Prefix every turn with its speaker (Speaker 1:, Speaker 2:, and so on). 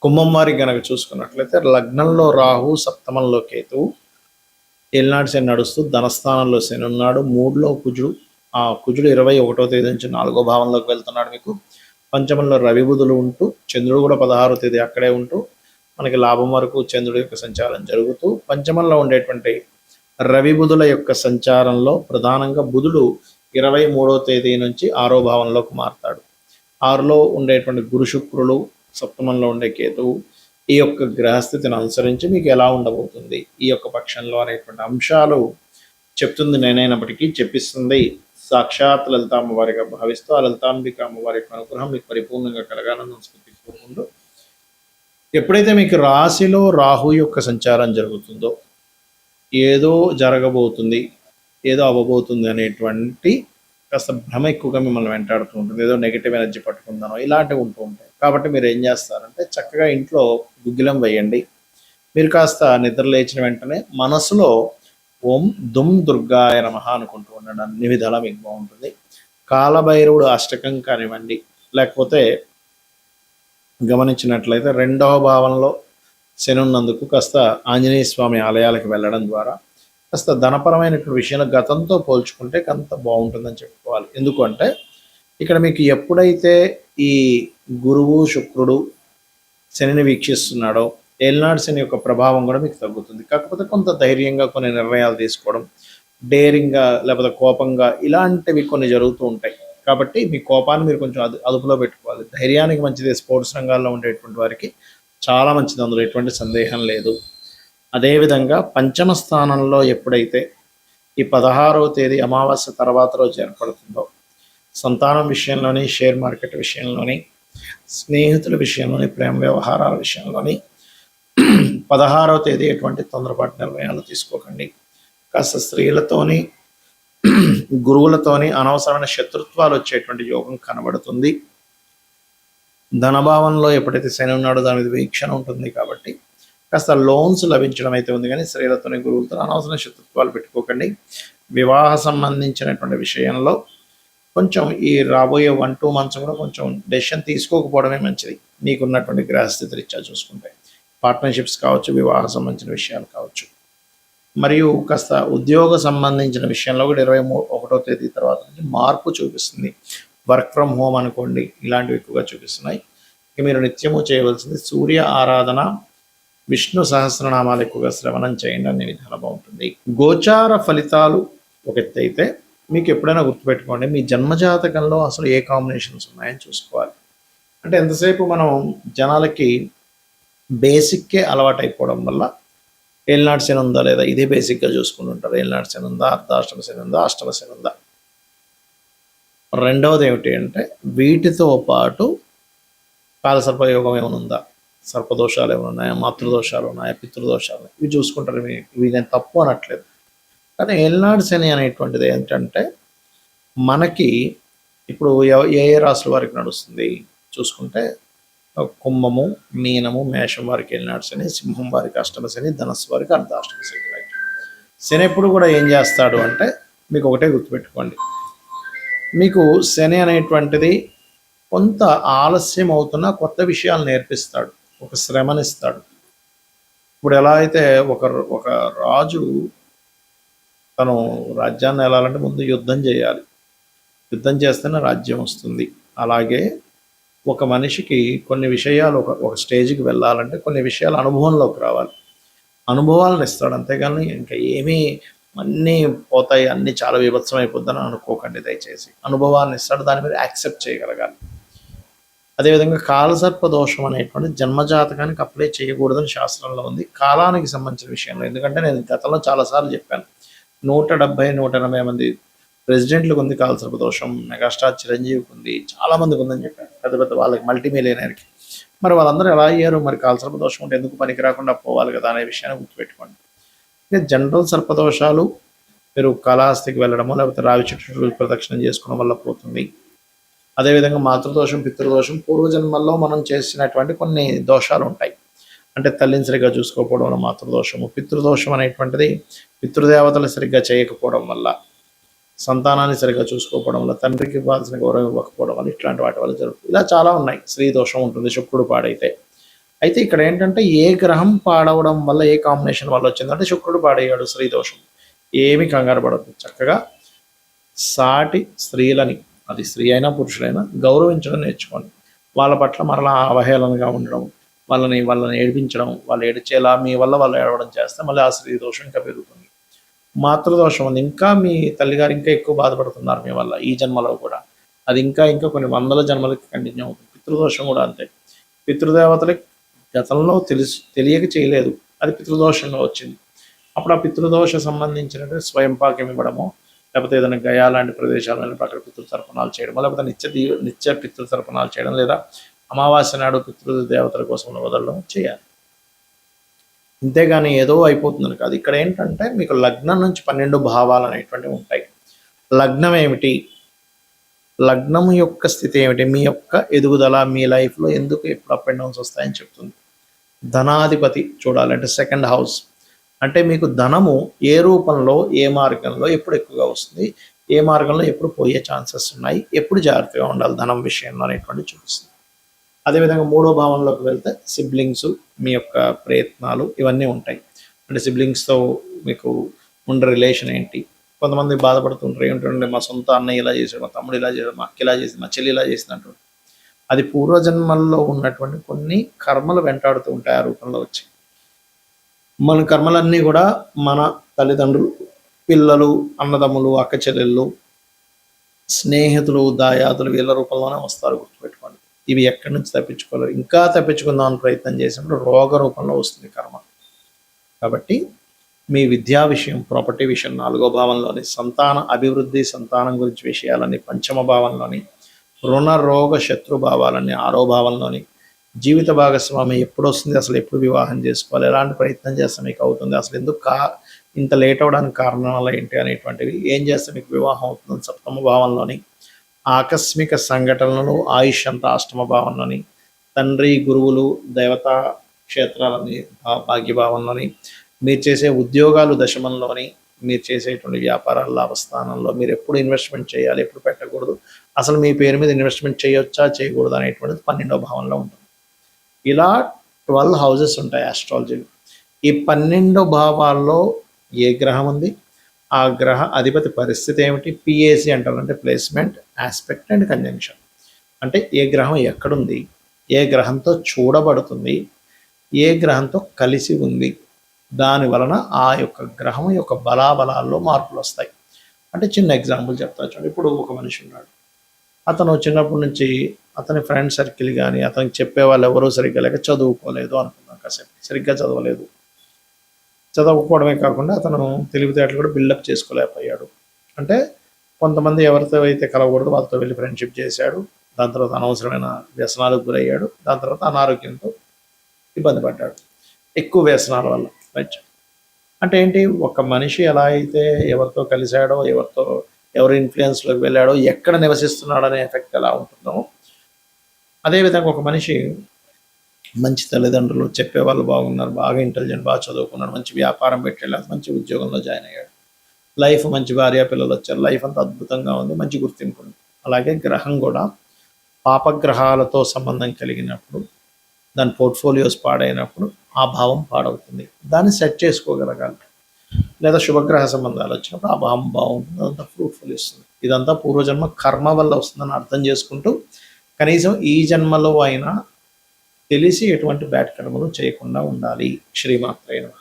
Speaker 1: కుంభం వారికి గనక చూసుకున్నట్లయితే లగ్నంలో రాహు, సప్తమంలో కేతువు, ఏలినాటి శని నడుస్తూ ధనస్థానంలో శని ఉన్నాడు. 3లో కుజుడు, ఆ కుజుడు 21వ తేదీ నుంచి 4వ భావంలోకి వెళ్తున్నాడు. మీకు పంచమంలో రవి బుధులు ఉంటూ, చంద్రుడు కూడా 16వ తేదీ అక్కడే ఉంటూ మనకి లాభం వరకు చంద్రుడి యొక్క సంచారం జరుగుతూ, పంచమంలో ఉండేటువంటి రవి బుధుల యొక్క సంచారంలో ప్రధానంగా బుధుడు 23వ తేదీ నుంచి 6వ భావంలోకి మారుతాడు. 6లో ఉండేటువంటి గురు శుక్రులు, సప్తమంలో ఉండే కేతువు, ఈ యొక్క గ్రహస్థితిని అనుసరించి మీకు ఎలా ఉండబోతుంది ఈ యొక్క పక్షంలో అనేటువంటి అంశాలు చెప్తుంది నేనైనప్పటికీ చెప్పిస్తుంది సాక్షాత్ లలిత అమ్మవారిగా భావిస్తూ ఆ లలితాంబిక అమ్మవారి యొక్క అనుగ్రహం మీకు పరిపూర్ణంగా కలగాలని స్ఫూర్తి కోరుకుంటూ, ఎప్పుడైతే మీకు రాశిలో రాహు యొక్క సంచారం జరుగుతుందో ఏదో జరగబోతుంది, ఏదో అవ్వబోతుంది అనేటువంటి కాస్త భ్రమ ఎక్కువగా మిమ్మల్ని వెంటాడుతూ ఉంటుంది. ఏదో నెగిటివ్ ఎనర్జీ పట్టుకుందానో ఇలాంటివి ఉంటూ ఉంటాయి. కాబట్టి మీరు ఏం చేస్తారంటే చక్కగా ఇంట్లో గుగ్గిలం వేయండి. మీరు కాస్త నిద్ర లేచిన వెంటనే మనసులో ఓం దుమ్ దుర్గాయ నమః అనుకుంటూ ఉండండి. అన్ని విధాలా మీకు బాగుంటుంది. కాలభైరవుడు అష్టకం కానివ్వండి, లేకపోతే గమనించినట్లయితే 2వ భావంలో శని ఉన్నందుకు కాస్త ఆంజనేయ స్వామి ఆలయాలకు వెళ్ళడం ద్వారా కాస్త ధనపరమైనటువంటి విషయాలు గతంతో పోల్చుకుంటే కొంత బాగుంటుందని చెప్పుకోవాలి. ఎందుకంటే ఇక్కడ మీకు ఎప్పుడైతే ఈ గురువు శుక్రుడు శనిని వీక్షిస్తున్నాడో ఏలినాటి శని యొక్క ప్రభావం కూడా మీకు తగ్గుతుంది. కాకపోతే కొంత ధైర్యంగా కొన్ని నిర్ణయాలు తీసుకోవడం, డేరింగ్గా లేకపోతే కోపంగా ఇలాంటివి కొన్ని జరుగుతూ ఉంటాయి. కాబట్టి మీ కోపాన్ని మీరు కొంచెం అదుపులో పెట్టుకోవాలి. ధైర్యానికి మంచిది. స్పోర్ట్స్ రంగాల్లో ఉండేటువంటి వారికి చాలా మంచిది, అందులో ఎటువంటి సందేహం లేదు. అదేవిధంగా పంచమ స్థానంలో ఎప్పుడైతే ఈ 16వ తేదీ అమావాస్య తర్వాత రోజు ఏర్పడుతుందో సంతానం విషయంలోని, షేర్ మార్కెట్ విషయంలోని, స్నేహితుల విషయంలోని, ప్రేమ వ్యవహారాల విషయంలోని 16వ తేదీ ఎటువంటి తొందరపాటు నిర్ణయాలు తీసుకోకండి. కాస్త స్త్రీలతోని, గురువులతోని అనవసరమైన శత్రుత్వాలు వచ్చేటువంటి యోగం కనబడుతుంది. ధనభావంలో ఎప్పుడైతే శని ఉన్నాడో దాని మీద వీక్షణ ఉంటుంది. కాబట్టి కాస్త లోన్స్ లభించడం అయితే ఉంది, కానీ స్త్రీలతోని, గురువులతో అనవసరమైన శత్రుత్వాలు పెట్టుకోకండి. వివాహ సంబంధించినటువంటి విషయంలో కొంచెం ఈ రాబోయే 1-2 మంత్స్ కూడా కొంచెం డెసిషన్ తీసుకోకపోవడమే మంచిది మీకున్నటువంటి గ్రహస్థితి రీత్యా చూసుకుంటే. పార్ట్నర్షిప్స్ కావచ్చు, వివాహ సంబంధించిన విషయాలు కావచ్చు, మరియు కాస్త ఉద్యోగ సంబంధించిన విషయంలో కూడా 21వ తేదీ తర్వాత నుంచి మార్పు చూపిస్తుంది. వర్క్ ఫ్రమ్ హోమ్ అనుకోండి, ఇలాంటివి ఎక్కువగా చూపిస్తున్నాయి. ఇక మీరు నిత్యము చేయవలసింది సూర్య ఆరాధన, విష్ణు సహస్రనామాలు ఎక్కువగా శ్రవణం చేయండి. అన్ని విధాలు బాగుంటుంది. గోచార ఫలితాలు ఒక ఎత్తు అయితే, మీకు ఎప్పుడైనా గుర్తుపెట్టుకోండి మీ జన్మజాతకంలో అసలు ఏ కాంబినేషన్స్ ఉన్నాయని చూసుకోవాలి. అంటే ఎంతసేపు మనం జనాలకి బేసిక్కే అలవాటు అయిపోవడం వల్ల ఏలినాటి శని ఉందా లేదా ఇదే బేసిక్గా చూసుకుంటుంటారు. ఏలినాటి శని ఉందా, అర్ధాష్టమ శని ఉందా, అష్టమ శని ఉందా. రెండవది ఏమిటి అంటే వీటితో పాటు కాలసర్పయోగం ఏమైనా ఉందా, సర్పదోషాలు ఏమైనా ఉన్నాయా, మాతృదోషాలు ఉన్నాయా, పితృదోషాలు, ఇవి చూసుకుంటారు. ఇవి నేను తప్పు అనట్లేదు, కానీ ఏలినాటి శని అనేటువంటిది ఏంటంటే మనకి ఇప్పుడు ఏ ఏ రాశుల వారికి నడుస్తుంది చూసుకుంటే కుంభము, మీనము, మేషం వారికి ఏలినాటి శని, సింహం వారికి అష్టమ శని, ధనస్సు వారికి అర్ధాష్టమ శని. శని ఎప్పుడు కూడా ఏం చేస్తాడు అంటే మీకు ఒకటే గుర్తుపెట్టుకోండి, మీకు శని అనేటువంటిది కొంత ఆలస్యం అవుతున్న కొత్త విషయాలు నేర్పిస్తాడు, ఒక శ్రమనిస్తాడు. ఇప్పుడు ఎలా అయితే ఒక రాజు తను రాజ్యాన్ని వెళ్ళాలంటే ముందు యుద్ధం చేయాలి, యుద్ధం చేస్తేనే రాజ్యం వస్తుంది. అలాగే ఒక మనిషికి కొన్ని విషయాలు ఒక స్టేజ్కి వెళ్ళాలంటే కొన్ని విషయాలు అనుభవంలోకి రావాలి, అనుభవాలను ఇస్తాడు. అంతేగాని ఇంకా ఏమీ అన్నీ పోతాయి, అన్నీ చాలా విభత్సం అయిపోద్దని అనుకోకండి దయచేసి. అనుభవాన్ని ఇస్తాడు, దాని మీద యాక్సెప్ట్ చేయగలగాలి. అదేవిధంగా కాలసర్ప దోషం అనేటువంటి జన్మజాతకానికి అప్లై చేయకూడదని శాస్త్రంలో ఉంది, కాలానికి సంబంధించిన విషయంలో. ఎందుకంటే నేను గతంలో చాలాసార్లు చెప్పాను, 170-180 మంది ప్రెసిడెంట్లకు ఉంది కాలసర్ప దోషం, మెగాస్టార్ చిరంజీవికి ఉంది, చాలామందికి ఉందని చెప్పాను, పెద్ద పెద్ద వాళ్ళకి, మల్టీమిలియనర్కి. మరి వాళ్ళందరూ ఎలా అయ్యారు? మరి కాలసర్ప దోషం ఉంటే ఎందుకు పనికి రాకుండా పోవాలి కదా అనే విషయాన్ని గుర్తుపెట్టుకోండి. ఇక జనరల్ సర్పదోషాలు మీరు కాళహస్తికి వెళ్ళడమో లేకపోతే రావి చెట్టు ప్రదక్షిణం చేసుకోవడం వల్ల పోతుంది. అదేవిధంగా మాతృదోషం, పితృదోషం, పూర్వజన్మల్లో మనం చేసినటువంటి కొన్ని దోషాలు ఉంటాయి. అంటే తల్లిని సరిగ్గా చూసుకోకపోవడం వల్ల మాతృదోషము, పితృదోషం అనేటువంటిది పితృదేవతలు సరిగ్గా చేయకపోవడం వల్ల, సంతానాన్ని సరిగ్గా చూసుకోకపోవడం వల్ల, తండ్రికి ఇవ్వాల్సిన గౌరవం ఇవ్వకపోవడం వల్ల, ఇట్లాంటి వాటి వల్ల జరుగుతుంది. ఇలా చాలా ఉన్నాయి. స్త్రీ దోషం ఉంటుంది శుక్రుడు పాడైతే. అయితే ఇక్కడ ఏంటంటే ఏ గ్రహం పాడవడం వల్ల ఏ కాంబినేషన్ వల్ల వచ్చిందంటే శుక్రుడు పాడయ్యాడు, స్త్రీ దోషం. ఏమి కంగారు పడద్దు, చక్కగా సాటి స్త్రీలని, అది స్త్రీ అయినా పురుషులైనా, గౌరవించడం నేర్చుకోండి. వాళ్ళ పట్ల మరలా అవహేళనగా ఉండడం, వాళ్ళని ఏడిపించడం, వాళ్ళు ఏడిచేలా మీ వల్ల వాళ్ళు ఏడవడం చేస్తే మళ్ళీ ఆ స్త్రీ దోషం ఇంకా పెరుగుతుంది. మాతృదోషం ఉంది, ఇంకా మీ తల్లిగారు ఇంకా ఎక్కువ బాధపడుతున్నారు మీ వల్ల ఈ జన్మలో కూడా, అది ఇంకా ఇంకా కొన్ని వందల జన్మలకి కంటిన్యూ అవుతుంది. పితృదోషం కూడా అంతే. పితృదేవతలకి గతంలో తెలియక చేయలేదు, అది పితృదోషంగా వచ్చింది. అప్పుడు ఆ పితృదోష సంబంధించినటువంటి స్వయం పాకం ఇవ్వడము, లేకపోతే ఏదైనా గయా లాంటి ప్రదేశాలను అక్కడ పితృతర్పణాలు చేయడం, లేకపోతే నిత్య పితృతర్పణాలు చేయడం, లేదా అమావాస్య నాడు పితృదేవతల కోసం వదలడం చేయాలి. ఇంతేగాని ఏదో అయిపోతుందని కాదు. ఇక్కడ ఏంటంటే మీకు లగ్నం నుంచి 12 భావాలు అనేటువంటివి ఉంటాయి. లగ్నం ఏమిటి, లగ్నం యొక్క స్థితి ఏమిటి, మీ యొక్క ఎదుగుదల, మీ లైఫ్లో ఎందుకు ఎప్పుడు అప్ అండ్ డౌన్స్ వస్తాయని చెప్తుంది. ధనాధిపతి చూడాలంటే సెకండ్ హౌస్, అంటే మీకు ధనము ఏ రూపంలో, ఏ మార్గంలో ఎప్పుడు ఎక్కువగా వస్తుంది, ఏ మార్గంలో ఎప్పుడు పోయే ఛాన్సెస్ ఉన్నాయి, ఎప్పుడు జాగ్రత్తగా ఉండాలి ధనం విషయంలో అనేటువంటి చూపిస్తుంది. అదేవిధంగా 3వ భావంలోకి వెళ్తే సిబ్లింగ్స్, మీ యొక్క ప్రయత్నాలు ఇవన్నీ ఉంటాయి. అంటే సిబ్లింగ్స్తో మీకు ఉండే రిలేషన్ ఏంటి. కొంతమంది బాధపడుతుంటారు, ఏమిటంటే మా సొంత అన్నయ్య ఇలా చేశాడు, మా తమ్ముడు ఇలా చేశాడు, మా అక్క ఇలా చేసింది, మా చెల్లి ఇలా చేసినట్టు. అది పూర్వజన్మల్లో ఉన్నటువంటి కొన్ని కర్మలు వెంటాడుతూ ఉంటాయి ఆ రూపంలో వచ్చి. మన కర్మలన్నీ కూడా మన తల్లిదండ్రులు, పిల్లలు, అన్నదమ్ములు, అక్క చెల్లెళ్ళు, స్నేహితులు, దాయాదులు వీళ్ళ రూపంలోనే వస్తారు, గుర్తుపెట్టుకోండి. ఇవి ఎక్కడి నుంచి తప్పించుకోలేరు. ఇంకా తప్పించుకుందామని ప్రయత్నం చేసినప్పుడు రోగ రూపంలో వస్తుంది కర్మ. కాబట్టి మీ విద్యా విషయం, ప్రాపర్టీ విషయం 4వ భావంలోని, సంతాన అభివృద్ధి, సంతానం గురించి విషయాలని 5వ భావంలోని, రుణ రోగ శత్రు భావాలన్నీ 6వ భావంలోని, జీవిత భాగస్వామి ఎప్పుడు వస్తుంది, అసలు ఎప్పుడు వివాహం చేసుకోవాలి, ఎలాంటి ప్రయత్నం చేస్తే మీకు అవుతుంది, అసలు ఎందుకు ఇంత లేట్ అవడానికి కారణాలు ఏంటి అనేటువంటివి, ఏం చేస్తే మీకు వివాహం అవుతుంది 7వ భావంలోని, ఆకస్మిక సంఘటనలు, ఆయుష్ అంతా 8వ భావంలోని, తండ్రి, గురువులు, దేవతా క్షేత్రాలని భాగ్యభావంలోని, మీరు చేసే ఉద్యోగాలు దశమంలోని, మీరు చేసేటువంటి వ్యాపారాల లాభస్థానంలో, మీరు ఎప్పుడు ఇన్వెస్ట్మెంట్ చేయాలి, ఎప్పుడు పెట్టకూడదు, అసలు మీ పేరు మీద ఇన్వెస్ట్మెంట్ చేయొచ్చా చేయకూడదు అనేటువంటిది 12వ భావంలో ఉంటుంది. ఇలా 12 హౌజెస్ ఉంటాయి ఆస్ట్రాలజీలో. ఈ 12 భావాల్లో ఏ గ్రహం ఉంది, ఆ గ్రహ అధిపతి పరిస్థితి ఏమిటి, పిఏసి అంటారు, అంటే ప్లేస్మెంట్, ఆస్పెక్ట్ అండ్ కంజంక్షన్. అంటే ఏ గ్రహం ఎక్కడుంది, ఏ గ్రహంతో చూడబడుతుంది, ఏ గ్రహంతో కలిసి ఉంది, దాని వలన ఆ యొక్క గ్రహం యొక్క బలాబలాల్లో మార్పులు వస్తాయి. అంటే చిన్న ఎగ్జాంపుల్ చెప్తా చూడండి. ఇప్పుడు ఒక మనిషి ఉన్నాడు, అతను చిన్నప్పటి నుంచి అతని ఫ్రెండ్ సర్కిల్ కానీ అతనికి చెప్పే వాళ్ళు ఎవరూ సరిగ్గా లేక చదువుకోలేదు అనుకున్నాం, కాసేపు సరిగ్గా చదవలేదు. చదవకపోవడమే కాకుండా అతను తెలివితేటలు కూడా బిల్డప్ చేసుకోలేకపోయాడు. అంటే కొంతమంది ఎవరితో అయితే కలవకూడదు వాళ్ళతో వెళ్ళి ఫ్రెండ్షిప్ చేశాడు, దాని తర్వాత అనవసరమైన వ్యసనాలకు గురయ్యాడు, దాని తర్వాత అనారోగ్యంతో ఇబ్బంది పడ్డాడు, ఎక్కువ వ్యసనాల వల్ల. రైట్. అంటే ఏంటి, ఒక మనిషి ఎలా అయితే ఎవరితో కలిశాడో, ఎవరి ఇన్ఫ్లుయెన్స్లోకి వెళ్ళాడో, ఎక్కడ నివసిస్తున్నాడో అనే ఎఫెక్ట్ ఎలా ఉంటుందో, అదేవిధంగా ఒక మనిషి మంచి తల్లిదండ్రులు, చెప్పేవాళ్ళు బాగున్నారు, బాగా ఇంటెలిజెంట్, బాగా చదువుకున్నాడు, మంచి వ్యాపారం పెట్టాడు, మంచి ఉద్యోగంలో జాయిన్ అయ్యాడు, లైఫ్ మంచి భార్య పిల్లలు వచ్చారు, లైఫ్ అంతా అద్భుతంగా ఉంది, మంచి గుర్తింపు ఉంది. అలాగే గ్రహం కూడా పాపగ్రహాలతో సంబంధం కలిగినప్పుడు, దాని పోర్ట్ఫోలియోస్ పాడైనప్పుడు ఆ భావం పాడవుతుంది. దాన్ని సెట్ చేసుకోగలగాలి. లేదా శుభగ్రహ సంబంధాలు వచ్చినప్పుడు ఆ భావం బాగుంటుంది, అదంతా ఫ్రూట్ఫుల్ ఇస్తుంది. ఇదంతా పూర్వజన్మ కర్మ వల్ల వస్తుందని అర్థం చేసుకుంటూ కనీసం ఈ జన్మలో అయినా తెలిసి ఎటువంటి బ్యాడ్ కర్మలు చేయకుండా ఉండాలి. శ్రీమాత్రేయ నమః.